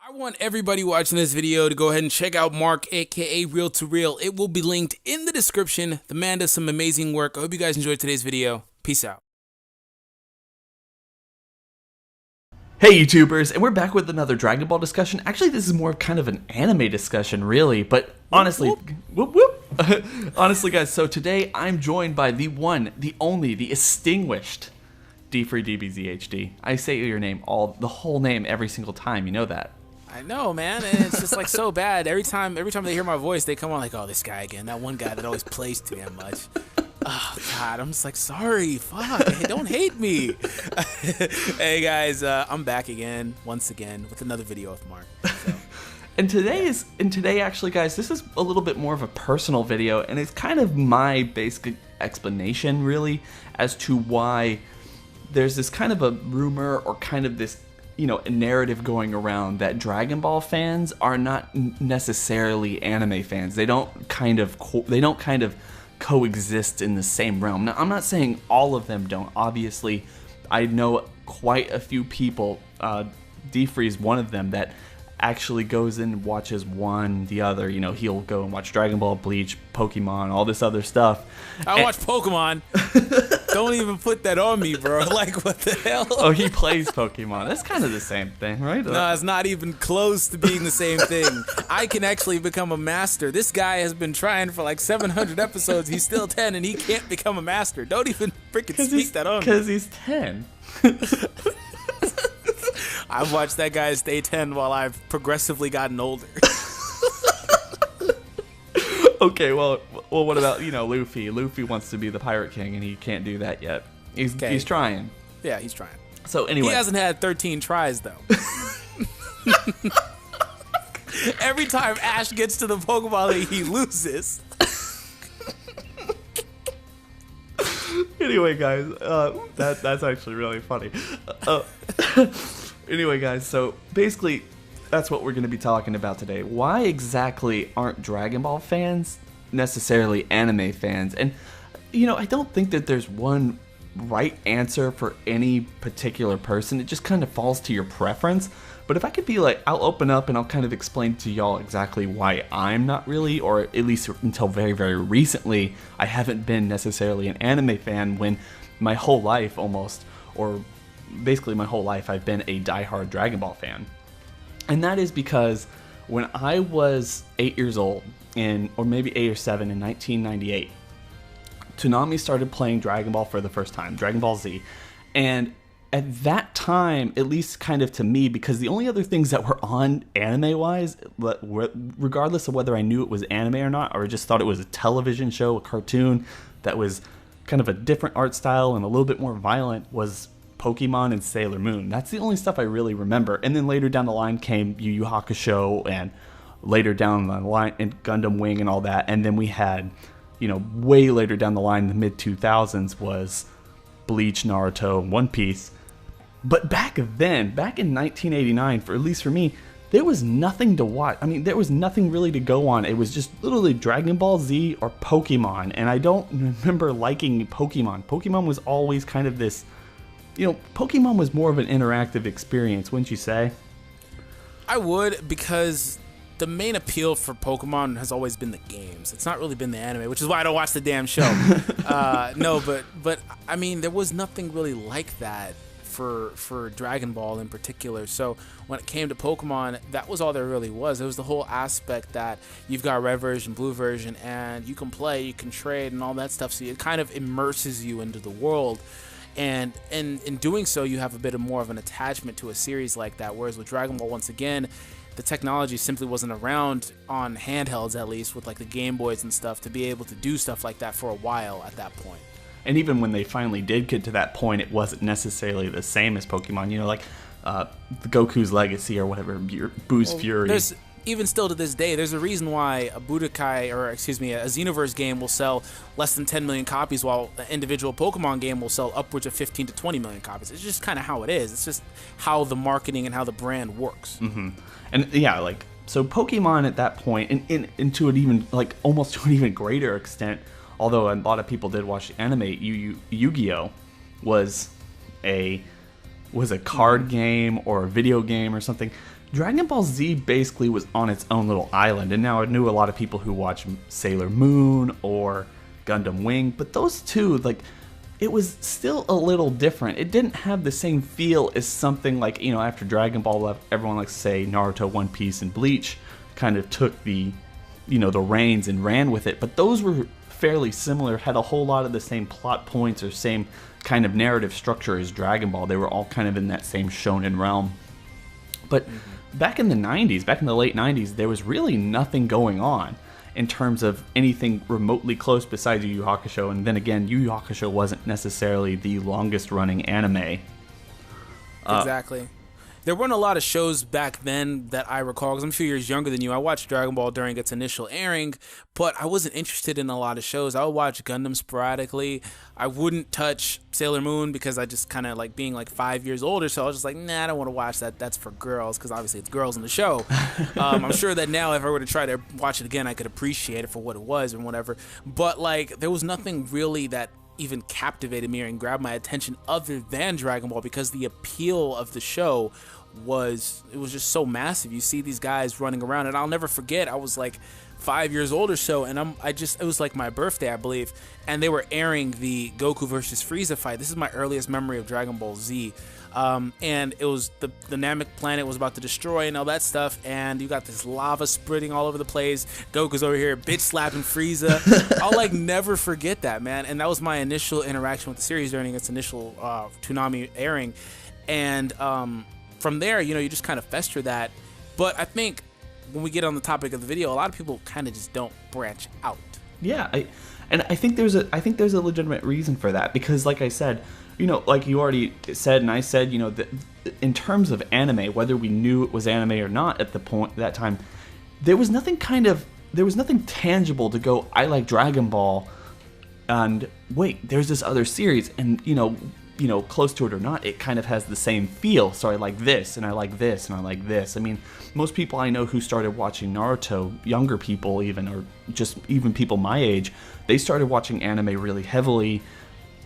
I want everybody watching this video to go ahead and check out Mark, aka Real to Real. It will be linked in the description. The man does some amazing work. I hope you guys enjoyed today's video. Peace out. Hey YouTubers, and we're back with another Dragon Ball discussion. Actually, this is more of kind of an anime discussion, really, but honestly, honestly guys, so today I'm joined by the one, the only, the distinguished D3DBZHD. I say your name, the whole name every single time, you know that. I know, man, and it's just like so bad. Every time they hear my voice, they come on like, oh, this guy again, that one guy that always plays too damn much. Oh, God, I'm just like, sorry, fuck, hey, don't hate me. Hey, guys, I'm back once again, with another video with Mark. So. And today, actually, guys, this is a little bit more of a personal video, and it's kind of my basic explanation, really, as to why there's this kind of a rumor or kind of this, you know, a narrative going around that Dragon Ball fans are not necessarily anime fans. They don't kind of coexist in the same realm. Now, I'm not saying all of them don't. Obviously, I know quite a few people, D-Freeze one of them, that actually goes in and watches one, the other. You know, he'll go and watch Dragon Ball, Bleach, Pokemon, all this other stuff. I watch Pokemon. Don't even put that on me, bro. Like, what the hell? Oh, he plays Pokemon. That's kind of the same thing, right? No, it's not even close to being the same thing. I can actually become a master. This guy has been trying for like 700 episodes. He's still 10, and he can't become a master. Don't even freaking speak that on me. Because he's 10. I've watched that guy stay 10 while I've progressively gotten older. Okay, well, what about, you know, Luffy? Luffy wants to be the Pirate King, and he can't do that yet. He's trying. Yeah, he's trying. So anyway, he hasn't had 13 tries though. Every time Ash gets to the Pokeball League, he loses. Anyway, guys, that's actually really funny. Anyway, guys, so basically, that's what we're going to be talking about today. Why exactly aren't Dragon Ball fans necessarily anime fans? And, you know, I don't think that there's one right answer for any particular person. It just kind of falls to your preference. But if I could be like, I'll open up and I'll kind of explain to y'all exactly why I'm not really, or at least until very, very recently, I haven't been necessarily an anime fan, when my whole life almost, or basically my whole life, I've been a diehard Dragon Ball fan. And that is because when I was 8 years old, or maybe 8 or 7 in 1998, Toonami started playing Dragon Ball for the first time, Dragon Ball Z. And at that time, at least kind of to me, because the only other things that were on anime-wise, regardless of whether I knew it was anime or not, or I just thought it was a television show, a cartoon that was kind of a different art style and a little bit more violent, was Pokemon and Sailor Moon. That's the only stuff I really remember. And then later down the line came Yu Yu Hakusho, and later down the line, and Gundam Wing and all that. And then we had, you know, way later down the line, the mid-2000s, was Bleach, Naruto, and One Piece. But back then, back in 1989, at least for me, there was nothing to watch. I mean, there was nothing really to go on. It was just literally Dragon Ball Z or Pokemon. And I don't remember liking Pokemon. Pokemon was always kind of this, you know, Pokemon was more of an interactive experience, wouldn't you say? I would, because the main appeal for Pokemon has always been the games. It's not really been the anime, which is why I don't watch the damn show. No, but I mean, there was nothing really like that for Dragon Ball in particular. So when it came to Pokemon, that was all there really was. It was the whole aspect that you've got red version, blue version, and you can play, you can trade, and all that stuff. So it kind of immerses you into the world. And in doing so, you have a bit of more of an attachment to a series like that. Whereas with Dragon Ball, once again, the technology simply wasn't around on handhelds, at least with like the Game Boys and stuff, to be able to do stuff like that for a while at that point. And even when they finally did get to that point, it wasn't necessarily the same as Pokemon. You know, like the Goku's Legacy or whatever, Boo's Fury. Even still to this day, there's a reason why a Budokai, or excuse me, a Xenoverse game will sell less than 10 million copies, while an individual Pokemon game will sell upwards of 15 to 20 million copies. It's just kind of how it is. It's just how the marketing and how the brand works. Mm-hmm. And yeah, like, so Pokemon at that point, and to an even, like, almost to an even greater extent, although a lot of people did watch the anime, Yu-Gi-Oh! was a card game or a video game or something. Dragon Ball Z basically was on its own little island, and now I knew a lot of people who watch Sailor Moon or Gundam Wing, but those two, like, it was still a little different. It didn't have the same feel as something like, you know, after Dragon Ball left, everyone likes to say Naruto, One Piece, and Bleach kind of took the, you know, the reins and ran with it, but those were fairly similar, had a whole lot of the same plot points or same kind of narrative structure as Dragon Ball. They were all kind of in that same shonen realm. But back in the 90s, back in the late 90s, there was really nothing going on in terms of anything remotely close besides Yu Yu Hakusho. And then again, Yu Yu Hakusho wasn't necessarily the longest running anime. Exactly. There weren't a lot of shows back then that I recall, because I'm a few years younger than you. I watched Dragon Ball during its initial airing, but I wasn't interested in a lot of shows. I would watch Gundam sporadically. I wouldn't touch Sailor Moon because I just kind of like being like 5 years older, so I was just like, nah, I don't want to watch that. That's for girls, because obviously it's girls in the show. I'm sure that now if I were to try to watch it again, I could appreciate it for what it was and whatever. But like, there was nothing really that even captivated me and grabbed my attention other than Dragon Ball, because the appeal of the show was just so massive. You see these guys running around, and I'll never forget, I was like 5 years old or so, and it was like my birthday, I believe, and they were airing the Goku versus Frieza fight. This is my earliest memory of Dragon Ball Z. And it was the Namek planet was about to destroy and all that stuff, and you got this lava spreading all over the place. Goku's over here bitch slapping Frieza. I'll like never forget that, man. And that was my initial interaction with the series during its initial Toonami airing. And from there, you know, you just kind of fester that. But I think when we get on the topic of the video, a lot of people kind of just don't branch out. Yeah, I think there's a legitimate reason for that, because like I said, you know, like you already said and I said, you know, in terms of anime, whether we knew it was anime or not at that time, there was nothing tangible to go, I like Dragon Ball, and wait, there's this other series, and you know, close to it or not, it kind of has the same feel. So I like this, and I like this, and I like this. I mean, most people I know who started watching Naruto, younger people even, or just even people my age, they started watching anime really heavily,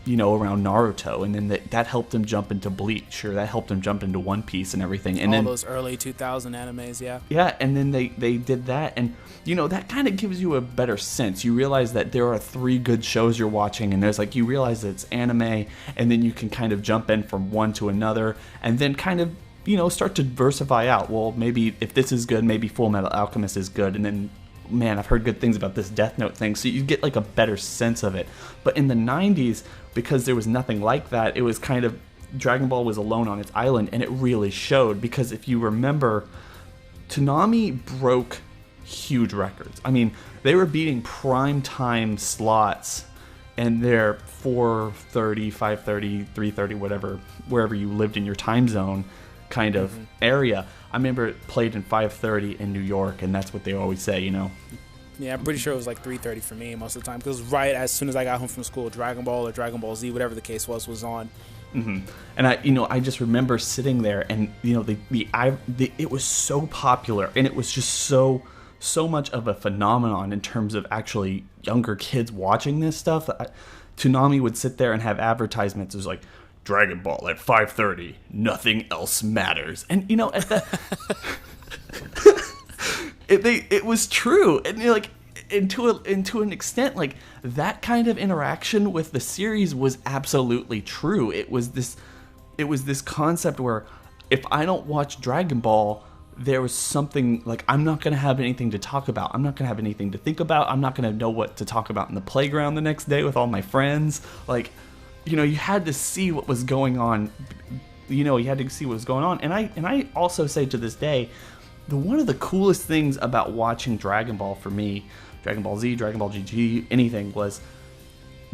you know, around Naruto, and then that helped them jump into Bleach, or that helped them jump into One Piece and everything. And all then those early 2000 animes, yeah. Yeah, and then they did that, and you know, that kind of gives you a better sense. You realize that there are 3 good shows you're watching, and there's like, you realize that it's anime, and then you can kind of jump in from one to another, and then kind of, you know, start to diversify out. Well, maybe if this is good, maybe Full Metal Alchemist is good, and then, man, I've heard good things about this Death Note thing, so you get like a better sense of it. But in the 90s, because there was nothing like that, it was kind of, Dragon Ball was alone on its island, and it really showed, because if you remember, Toonami broke huge records. I mean, they were beating prime time slots, and they're 4:30, 5:30, 3:30, whatever, wherever you lived in your time zone kind of area. I remember it played in 5:30 in New York, and that's what they always say, you know. Yeah, I'm pretty sure it was like 3:30 for me most of the time, because right as soon as I got home from school, Dragon Ball or Dragon Ball Z, whatever the case was on. And I just remember sitting there, and you know, it was so popular, and it was just so much of a phenomenon in terms of actually younger kids watching this stuff. Toonami would sit there and have advertisements. It was like, Dragon Ball at 5:30, nothing else matters. And you know, at that, it was true, and you're like, into an extent, like that kind of interaction with the series was absolutely true. It was this concept where if I don't watch Dragon Ball, there was something like, I'm not going to have anything to talk about. I'm not going to have anything to think about. I'm not going to know what to talk about in the playground the next day with all my friends. Like, you know, you had to see what was going on. You know, you had to see what was going on. And I also say to this day, one of the coolest things about watching Dragon Ball for me, Dragon Ball Z, Dragon Ball GT, anything, was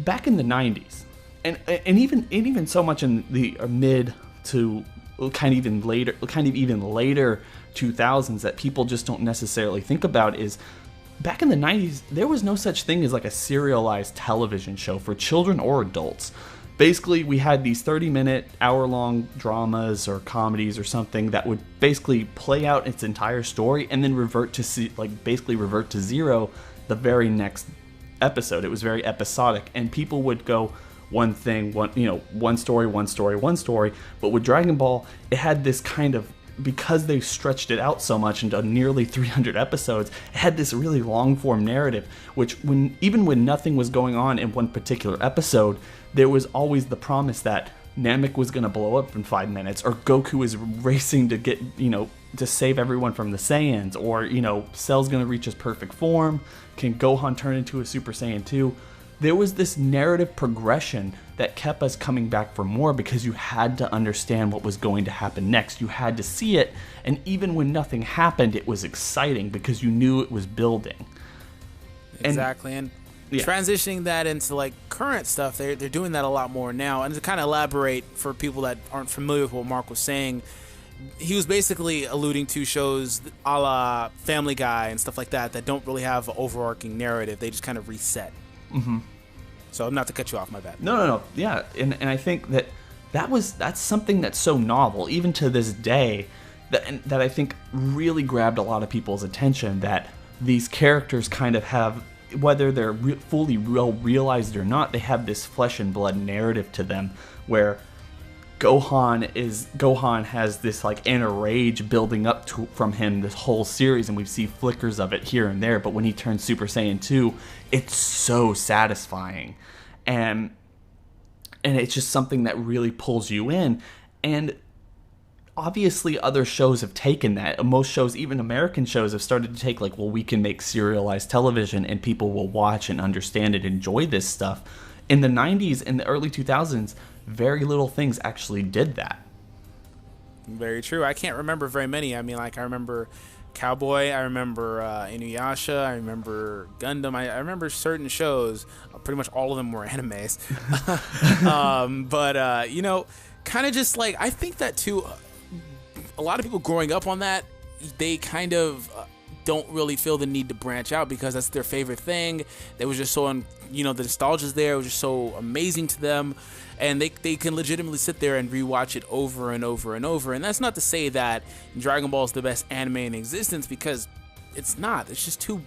back in the 90s. And even so much in the mid to kind of even later 2000s that people just don't necessarily think about, is back in the 90s, there was no such thing as like a serialized television show for children or adults. Basically, we had these 30-minute, hour-long dramas or comedies or something that would basically play out its entire story and then revert to zero the very next episode. It was very episodic, and people would go one thing, one story. But with Dragon Ball, it had this kind of because they stretched it out so much into nearly 300 episodes, it had this really long form narrative, which even when nothing was going on in one particular episode, there was always the promise that Namek was going to blow up in 5 minutes, or Goku is racing to get, to save everyone from the Saiyans, or, Cell's going to reach his perfect form. Can Gohan turn into a Super Saiyan 2? There was this narrative progression that kept us coming back for more because you had to understand what was going to happen next. You had to see it, and even when nothing happened, it was exciting because you knew it was building. Exactly, and transitioning that into like current stuff, they're doing that a lot more now. And to kind of elaborate for people that aren't familiar with what Mark was saying, he was basically alluding to shows a la Family Guy and stuff like that don't really have an overarching narrative. They just kind of reset. Mm-hmm. So not to cut you off, my bad. No. Yeah, and I think that's something that's so novel, even to this day, that I think really grabbed a lot of people's attention, that these characters kind of have, whether they're fully well realized or not, they have this flesh and blood narrative to them, where Gohan has this like inner rage building up from him this whole series, and we see flickers of it here and there, but when he turns Super Saiyan 2, it's so satisfying, and it's just something that really pulls you in. And obviously other shows have taken that. Most shows, even American shows, have started to take like, well, we can make serialized television and people will watch and understand and enjoy this stuff. In the 90s and the early 2000s, very little things actually did that. Very true. I can't remember very many. I mean, like, I remember Cowboy, I remember Inuyasha, I remember Gundam, I remember certain shows. Pretty much all of them were animes. But kind of just like, I think that too, a lot of people growing up on that, they kind of don't really feel the need to branch out because that's their favorite thing. They was just so, the nostalgia's there. It was just so amazing to them. And they can legitimately sit there and rewatch it over and over and over. And that's not to say that Dragon Ball is the best anime in existence, because it's not. It's just too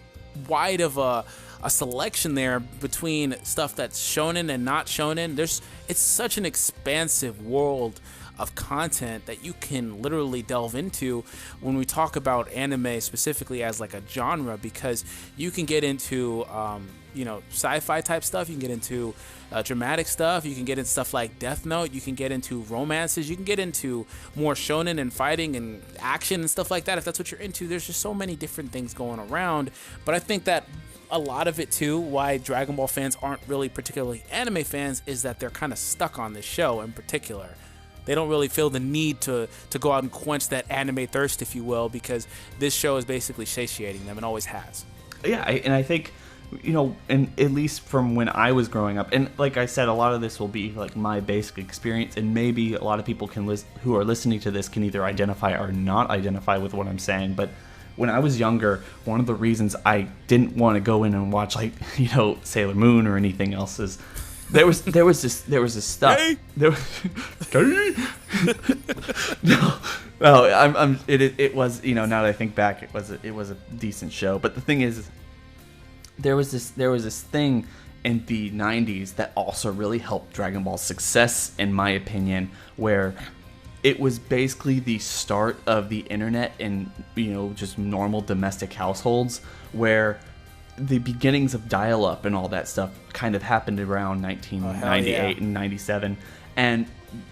wide of a selection there between stuff that's shonen and not shonen. It's such an expansive world of content that you can literally delve into when we talk about anime specifically as like a genre, because you can get into sci-fi type stuff, you can get into dramatic stuff, you can get into stuff like Death Note, you can get into romances, you can get into more shonen and fighting and action and stuff like that if that's what you're into. There's just so many different things going around. But I think that a lot of it too, why Dragon Ball fans aren't really particularly anime fans, is that they're kind of stuck on this show in particular. They don't really feel the need to go out and quench that anime thirst, if you will, because this show is basically satiating them and always has. Yeah, and I think, and at least from when I was growing up, and like I said, a lot of this will be like my basic experience, and maybe a lot of people who are listening to this can either identify or not identify with what I'm saying, but when I was younger, one of the reasons I didn't want to go in and watch like, Sailor Moon or anything else is there was this stuff. Hey? It was, now that I think back, it was a decent show. But the thing is, there was this thing in the 90s that also really helped Dragon Ball's success, in my opinion, where it was basically the start of the internet in, just normal domestic households, where the beginnings of dial-up and all that stuff kind of happened around 1998 and 97. And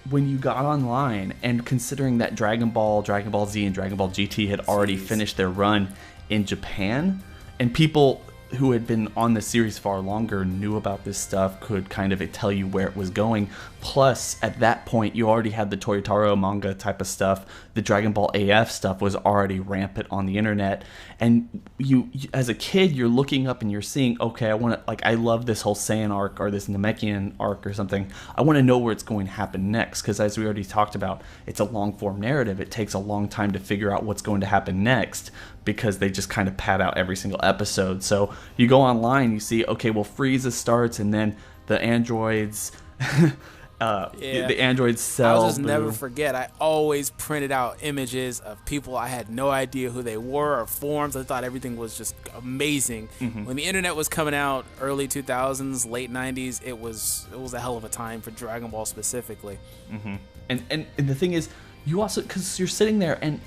when you got online, and considering that Dragon Ball, Dragon Ball Z, and Dragon Ball GT had already finished their run in Japan, and people who had been on the series far longer knew about this stuff, could kind of tell you where it was going. Plus, at that point, you already had the Toyotaro manga type of stuff. The Dragon Ball AF stuff was already rampant on the internet. And you as a kid, you're looking up and you're seeing, okay, I love this whole Saiyan arc or this Namekian arc or something. I want to know where it's going to happen next, because as we already talked about, it's a long-form narrative. It takes a long time to figure out what's going to happen next, because they just kind of pad out every single episode. So you go online, you see, okay, well, Frieza starts, and then the androids, the androids Cell. I'll just never forget, I always printed out images of people I had no idea who they were, or forms. I thought everything was just amazing. Mm-hmm. When the internet was coming out, early 2000s, late 90s, it was a hell of a time for Dragon Ball specifically. Mm-hmm. And the thing is, you also, because you're sitting there and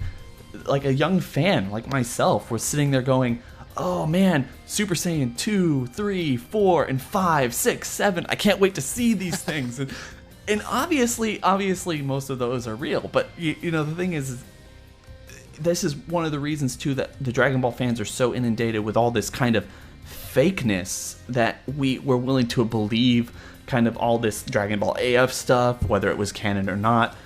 like a young fan like myself was sitting there going, oh man, Super Saiyan 2, 3, 4, and 5, 6, 7. I can't wait to see these things. And obviously most of those are real. But you know, the thing is this is one of the reasons too that the Dragon Ball fans are so inundated with all this kind of fakeness that we're willing to believe kind of all this Dragon Ball AF stuff, whether it was canon or not.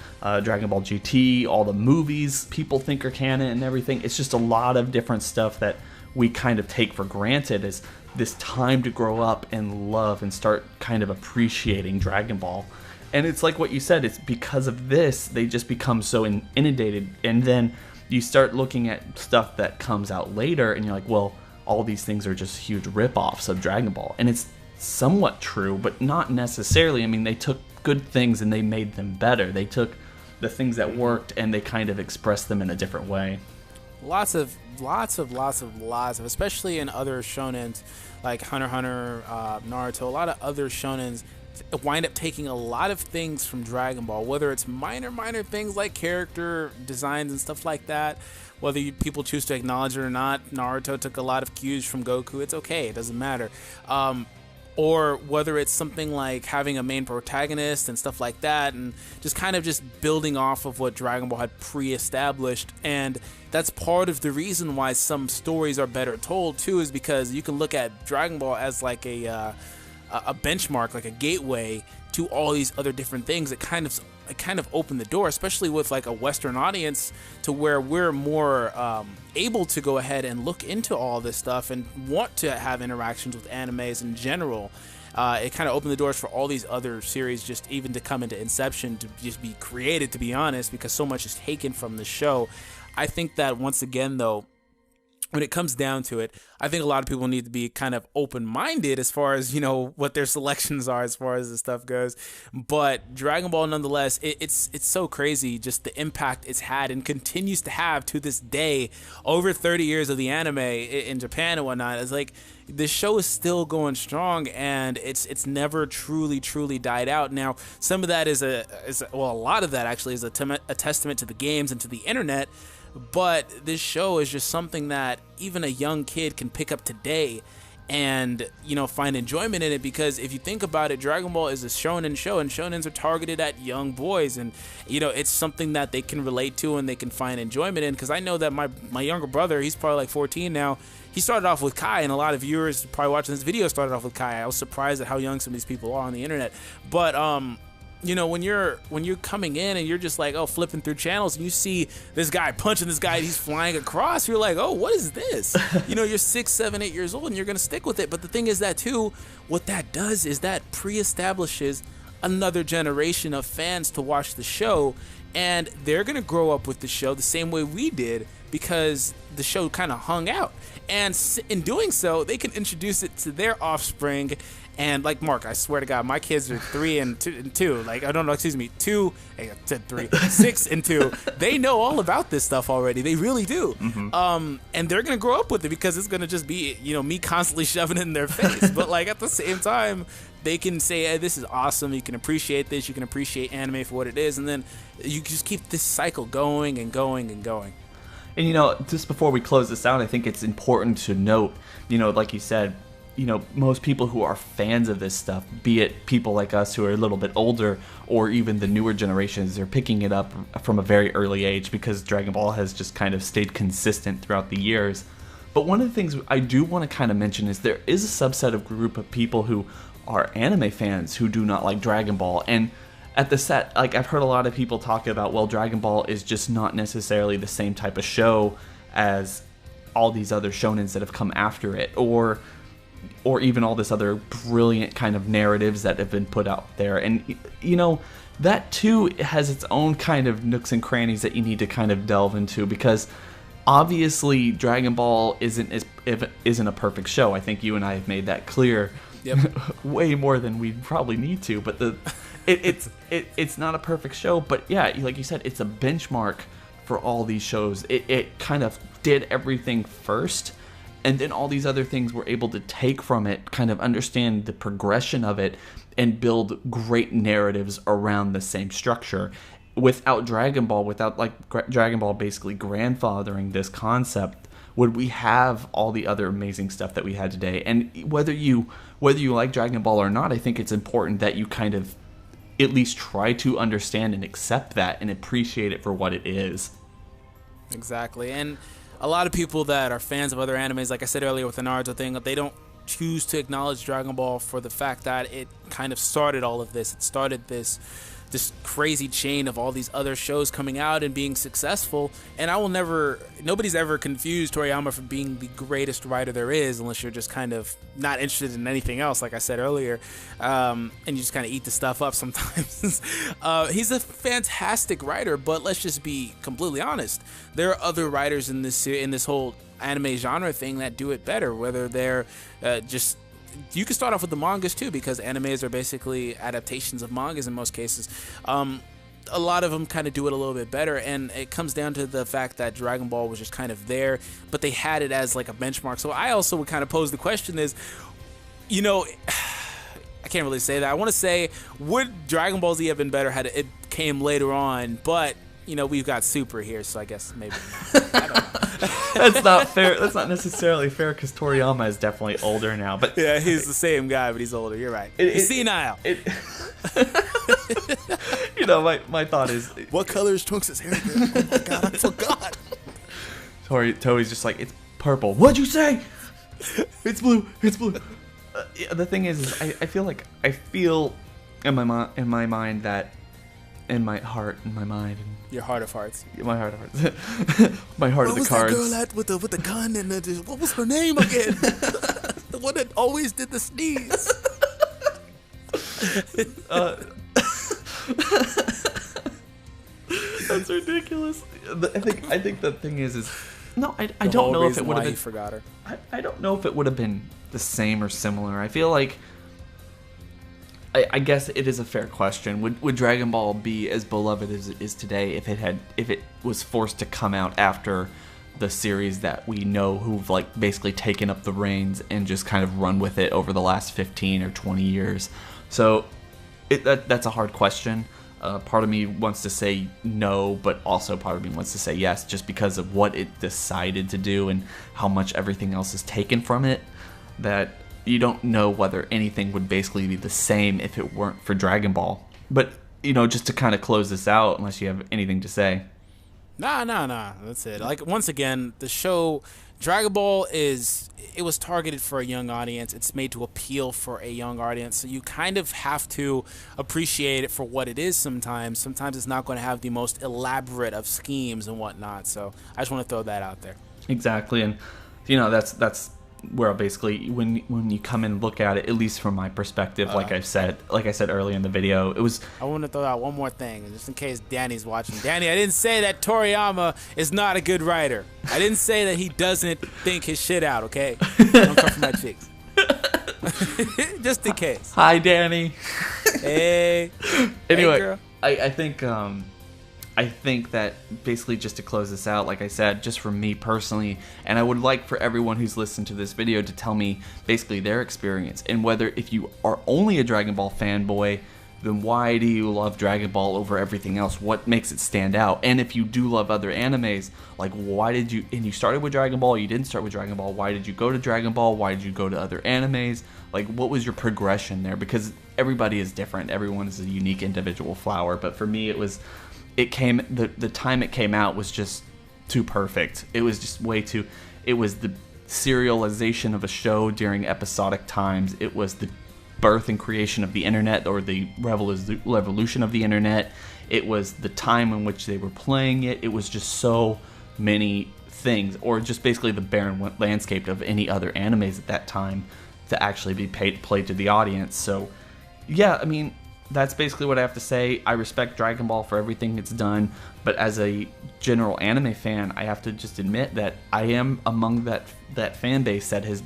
Dragon Ball GT, all the movies people think are canon and everything. It's just a lot of different stuff that we kind of take for granted as this time to grow up and love and start kind of appreciating Dragon Ball. And it's like what you said, it's because of this, they just become so inundated. And then you start looking at stuff that comes out later and you're like, well, all these things are just huge rip-offs of Dragon Ball. And it's somewhat true, but not necessarily. I mean, they took good things and they made them better. They took the things that worked and they kind of expressed them in a different way. Lots of, especially in other shonens like Hunter x Hunter, Naruto, a lot of other shonens wind up taking a lot of things from Dragon Ball, whether it's minor things like character designs and stuff like that, whether people choose to acknowledge it or not. Naruto took a lot of cues from Goku. It's okay, it doesn't matter. Or whether it's something like having a main protagonist and stuff like that, and just kind of just building off of what Dragon Ball had pre-established. And that's part of the reason why some stories are better told too, is because you can look at Dragon Ball as like a benchmark, like a gateway to all these other different things. It kind of opened the door, especially with like a Western audience, to where we're more able to go ahead and look into all this stuff and want to have interactions with animes in general. It kind of opened the doors for all these other series just even to come into Inception, to just be created, to be honest, because so much is taken from the show. I think that once again, though, when it comes down to it, I think a lot of people need to be kind of open-minded as far as, you know, what their selections are as far as this stuff goes. But Dragon Ball, nonetheless, it's so crazy just the impact it's had and continues to have to this day. Over 30 years of the anime in Japan and whatnot, it's like the show is still going strong, and it's never truly died out. Now, some of that is a lot of that actually is a testament to the games and to the internet. But this show is just something that even a young kid can pick up today and, you know, find enjoyment in it. Because if you think about it, Dragon Ball is a shonen show, and shonens are targeted at young boys, and, you know, it's something that they can relate to and they can find enjoyment in. Because I know that my younger brother, he's probably like 14 now, he started off with Kai, and a lot of viewers probably watching this video started off with Kai. I was surprised at how young some of these people are on the internet. But you know, when you're coming in and you're just like, oh, flipping through channels, and you see this guy punching this guy and he's flying across, you're like, oh, what is this? You know, you're 6, 7, 8 years old and you're gonna stick with it. But the thing is that too, what that does is that pre-establishes another generation of fans to watch the show, and they're gonna grow up with the show the same way we did, because the show kind of hung out. And in doing so, they can introduce it to their offspring. And like Mark, I swear to God, my kids are 3 and 2. Like, I don't know, excuse me, 2. I said 3, 6 and 2. They know all about this stuff already. They really do. Mm-hmm. And they're gonna grow up with it, because it's gonna just be, you know, me constantly shoving it in their face. But like at the same time, they can say, hey, this is awesome. You can appreciate this. You can appreciate anime for what it is, and then you just keep this cycle going and going and going. And, you know, just before we close this out, I think it's important to note, you know, like you said, you know, most people who are fans of this stuff, be it people like us who are a little bit older, or even the newer generations, they're picking it up from a very early age, because Dragon Ball has just kind of stayed consistent throughout the years. But one of the things I do want to kind of mention is there is a subset of group of people who are anime fans who do not like Dragon Ball. And at the set, like, I've heard a lot of people talk about, well, Dragon Ball is just not necessarily the same type of show as all these other shonens that have come after it, or even all this other brilliant kind of narratives that have been put out there. And, you know, that too has its own kind of nooks and crannies that you need to kind of delve into, because obviously Dragon Ball isn't a perfect show. I think you and I have made that clear. Yep. Way more than we probably need to, but it's not a perfect show. But yeah, like you said, it's a benchmark for all these shows. It kind of did everything first, and then all these other things were able to take from it, kind of understand the progression of it, and build great narratives around the same structure. without Dragon Ball, without like Dragon Ball basically grandfathering this concept, would we have all the other amazing stuff that we had today? And whether you like Dragon Ball or not, I think it's important that you kind of at least try to understand and accept that and appreciate it for what it is. Exactly. And a lot of people that are fans of other animes, like I said earlier with the Naruto thing, they don't choose to acknowledge Dragon Ball for the fact that it kind of started all of this. It started this crazy chain of all these other shows coming out and being successful. And nobody's ever confused Toriyama for being the greatest writer there is, unless you're just kind of not interested in anything else, like I said earlier, and you just kind of eat the stuff up sometimes. He's a fantastic writer, but let's just be completely honest. There are other writers in this whole anime genre thing that do it better, whether they're just... You can start off with the mangas too, because animes are basically adaptations of mangas in most cases. A lot of them kind of do it a little bit better, and it comes down to the fact that Dragon Ball was just kind of there, but they had it as like a benchmark. So I also would kind of pose the question is, I can't really say that. I want to say, would Dragon Ball Z have been better had it came later on? But we've got Super here, so I guess maybe not. I don't know. That's not fair. That's not necessarily fair, because Toriyama is definitely older now. But yeah, he's the same guy, but he's older. You're right. He's senile. My thought is, what color is Trunks' hair? Oh my god, I forgot. Toei's just like, it's purple. What'd you say? It's blue. It's blue. The thing is I feel in my mind that, in my heart, in my mind, your heart of hearts. My heart of hearts. My heart of the cards. What was that girl at with the gun and what was her name again? The one that always did the sneeze. That's ridiculous. I think the thing is no, I don't know if it would have been. Forgot her. I don't know if it would have been the same or similar. I feel like, I guess it is a fair question. Would Dragon Ball be as beloved as it is today if it was forced to come out after the series that we know, who've like basically taken up the reins and just kind of run with it over the last 15 or 20 years? So that's a hard question. Part of me wants to say no, but also part of me wants to say yes, just because of what it decided to do and how much everything else is taken from it, that you don't know whether anything would basically be the same if it weren't for Dragon Ball. But, just to kind of close this out, unless you have anything to say. Nah. That's it. Like, once again, the show, Dragon Ball it was targeted for a young audience. It's made to appeal for a young audience. So you kind of have to appreciate it for what it is sometimes. Sometimes it's not going to have the most elaborate of schemes and whatnot. So I just want to throw that out there. Exactly. And, that's where basically when you come and look at it, at least from my perspective, like I said earlier in the video, it was... I want to throw out one more thing, just in case Danny's watching. Danny, I didn't say that Toriyama is not a good writer. I didn't say that he doesn't think his shit out, okay? Don't come for my cheeks. Just in case. Hi, Danny. Hey. Anyway, hey, girl. I think that basically, just to close this out, like I said, just for me personally, and I would like for everyone who's listened to this video to tell me basically their experience, and whether, if you are only a Dragon Ball fanboy, then why do you love Dragon Ball over everything else? What makes it stand out? And if you do love other animes, like why did you, and you started with Dragon Ball, you didn't start with Dragon Ball, why did you go to Dragon Ball? Why did you go to other animes? Like, what was your progression there? Because everybody is different. Everyone is a unique individual flower. But for me, the time it came out was just too perfect. It was just way too... It was the serialization of a show during episodic times. It was the birth and creation of the internet, or the revolution of the internet. It was the time in which they were playing it. It was just so many things, or just basically the barren landscape of any other animes at that time to actually be played to the audience. So yeah, I mean, that's basically what I have to say. I respect Dragon Ball for everything it's done, but as a general anime fan, I have to just admit that I am among that fan base that has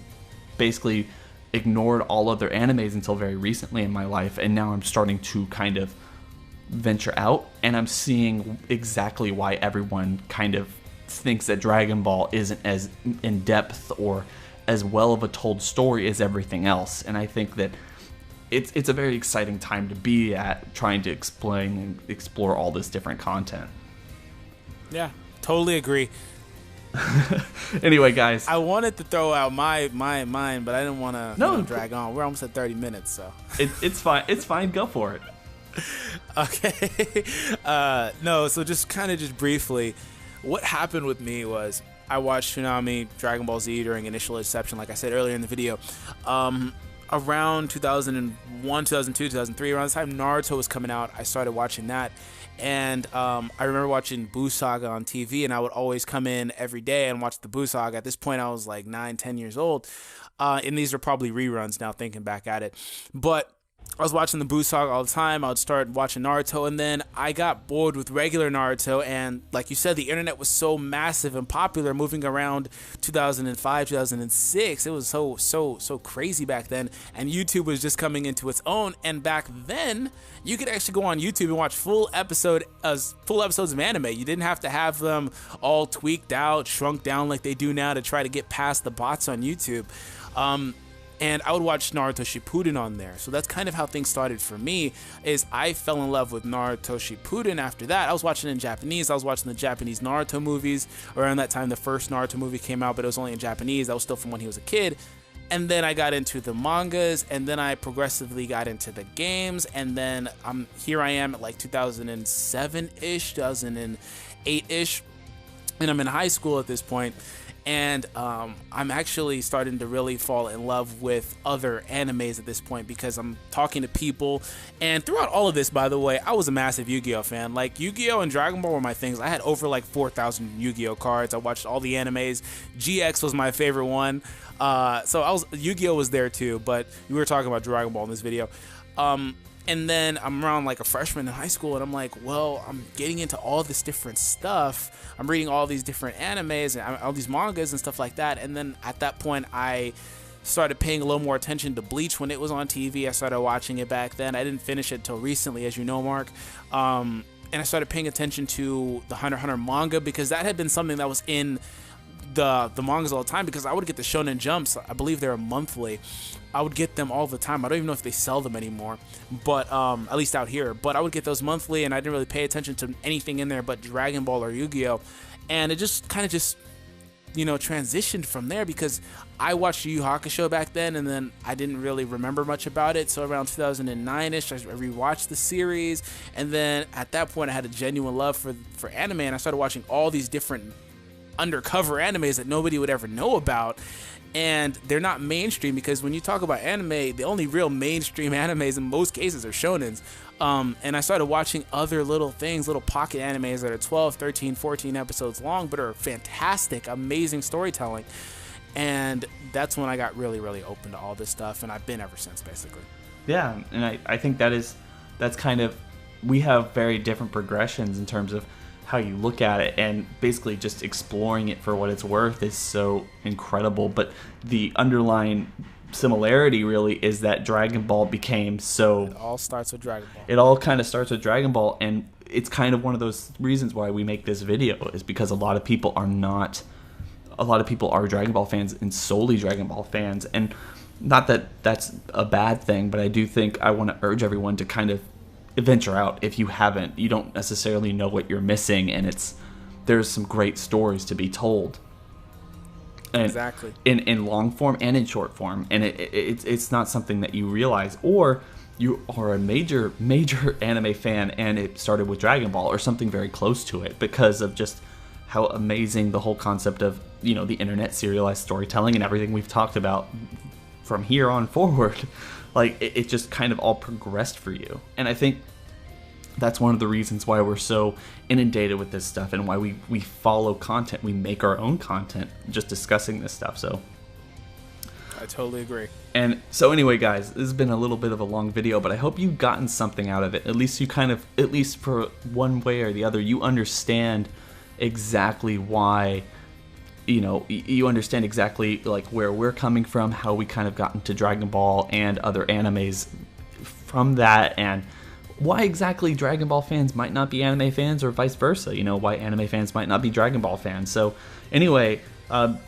basically ignored all other animes until very recently in my life, and now I'm starting to kind of venture out, and I'm seeing exactly why everyone kind of thinks that Dragon Ball isn't as in depth or as well of a told story as everything else. And I think that it's a very exciting time to be at, trying to explain and explore all this different content. Yeah, totally agree. Anyway, guys, I wanted to throw out mine, but I didn't want to drag on. We're almost at 30 minutes, so it's fine. It's fine. Go for it. Okay. No, so just briefly, what happened with me was I watched Toonami Dragon Ball Z during initial inception, like I said earlier in the video. Around 2001, 2002, 2003, around the time Naruto was coming out, I started watching that. And I remember watching Buu Saga on TV, and I would always come in every day and watch the Buu Saga. At this point, I was like 9, 10 years old. And these are probably reruns now, thinking back at it. But I was watching the Buu Saga all the time. I would start watching Naruto, and then I got bored with regular Naruto. And like you said, the internet was so massive and popular, moving around 2005, 2006. It was so crazy back then. And YouTube was just coming into its own. And back then, you could actually go on YouTube and watch full episodes of anime. You didn't have to have them all tweaked out, shrunk down like they do now to try to get past the bots on YouTube. And I would watch Naruto Shippuden on there. So that's kind of how things started for me, is I fell in love with Naruto Shippuden after that. I was watching it in Japanese. I was watching the Japanese Naruto movies. Around that time, the first Naruto movie came out, but it was only in Japanese. That was still from when he was a kid. And then I got into the mangas, and then I progressively got into the games. And then here I am at like 2007-ish, 2008-ish. And I'm in high school at this point. And I'm actually starting to really fall in love with other animes at this point, because I'm talking to people. And throughout all of this, by the way, I was a massive Yu-Gi-Oh fan. Like, Yu-Gi-Oh and Dragon Ball were my things. I had over like 4,000 Yu-Gi-Oh cards. I watched all the animes. GX was my favorite one. So Yu-Gi-Oh was there too, but we were talking about Dragon Ball in this video. And then I'm around like a freshman in high school, and I'm like, well, I'm getting into all this different stuff. I'm reading all these different animes and all these mangas and stuff like that. And then at that point, I started paying a little more attention to Bleach when it was on TV. I started watching it back then. I didn't finish it until recently, as you know, Mark. And I started paying attention to the Hunter x Hunter manga, because that had been something that was in the mangas all the time, because I would get the Shonen Jumps. I believe they're monthly. I would get them all the time. I don't even know if they sell them anymore, but at least out here. But I would get those monthly, and I didn't really pay attention to anything in there but Dragon Ball or Yu-Gi-Oh. And it just kind of transitioned from there, because I watched Yu Yu Hakusho back then, and then I didn't really remember much about it. So around 2009-ish, I rewatched the series, and then at that point, I had a genuine love for anime, and I started watching all these different undercover animes that nobody would ever know about. And they're not mainstream, because when you talk about anime, the only real mainstream animes in most cases are shonens. And I started watching other little things, little pocket animes that are 12, 13, 14 episodes long, but are fantastic, amazing storytelling. And that's when I got really, really open to all this stuff, and I've been ever since, basically. Yeah, and I think that's kind of, we have very different progressions in terms of how you look at it, and basically just exploring it for what it's worth is so incredible. But the underlying similarity really is that Dragon Ball became so... It all starts with Dragon Ball. It all kind of starts with Dragon Ball, and it's kind of one of those reasons why we make this video, is because a lot of people are Dragon Ball fans and solely Dragon Ball fans. And not that that's a bad thing, but I do think I want to urge everyone to kind of venture out. If you haven't, you don't necessarily know what you're missing, and there's some great stories to be told, and exactly in long form and in short form. And it's not something that you realize, or you are a major anime fan and it started with Dragon Ball or something very close to it, because of just how amazing the whole concept of the internet, serialized storytelling, and everything we've talked about from here on forward. Like, it just kind of all progressed for you. And I think that's one of the reasons why we're so inundated with this stuff, and why we follow content. We make our own content just discussing this stuff. So I totally agree. And so anyway, guys, this has been a little bit of a long video, but I hope you've gotten something out of it. At least at least for one way or the other, you understand exactly why... you understand exactly like where we're coming from, how we kind of got into Dragon Ball and other animes from that, and why exactly Dragon Ball fans might not be anime fans, or vice versa. Why anime fans might not be Dragon Ball fans. So anyway,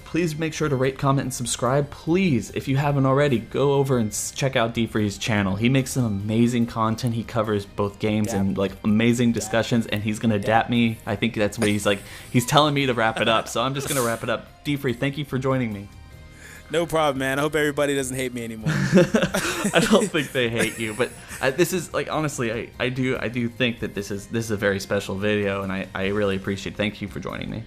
Please make sure to rate, comment, and subscribe. Please, if you haven't already, go over and check out D-Free's channel. He makes some amazing content. He covers both games and like amazing discussions, and he's gonna dap me. I think that's what he's like. He's telling me to wrap it up, so I'm just gonna wrap it up. D-Free, thank you for joining me. No problem, man. I hope everybody doesn't hate me anymore. I don't think they hate you, but this is like, honestly, I do think that this is a very special video, and I really appreciate it. Thank you for joining me.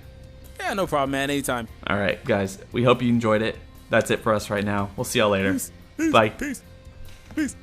Yeah, no problem, man. Anytime. All right, guys. We hope you enjoyed it. That's it for us right now. We'll see y'all later. Peace. Bye. Peace. Peace.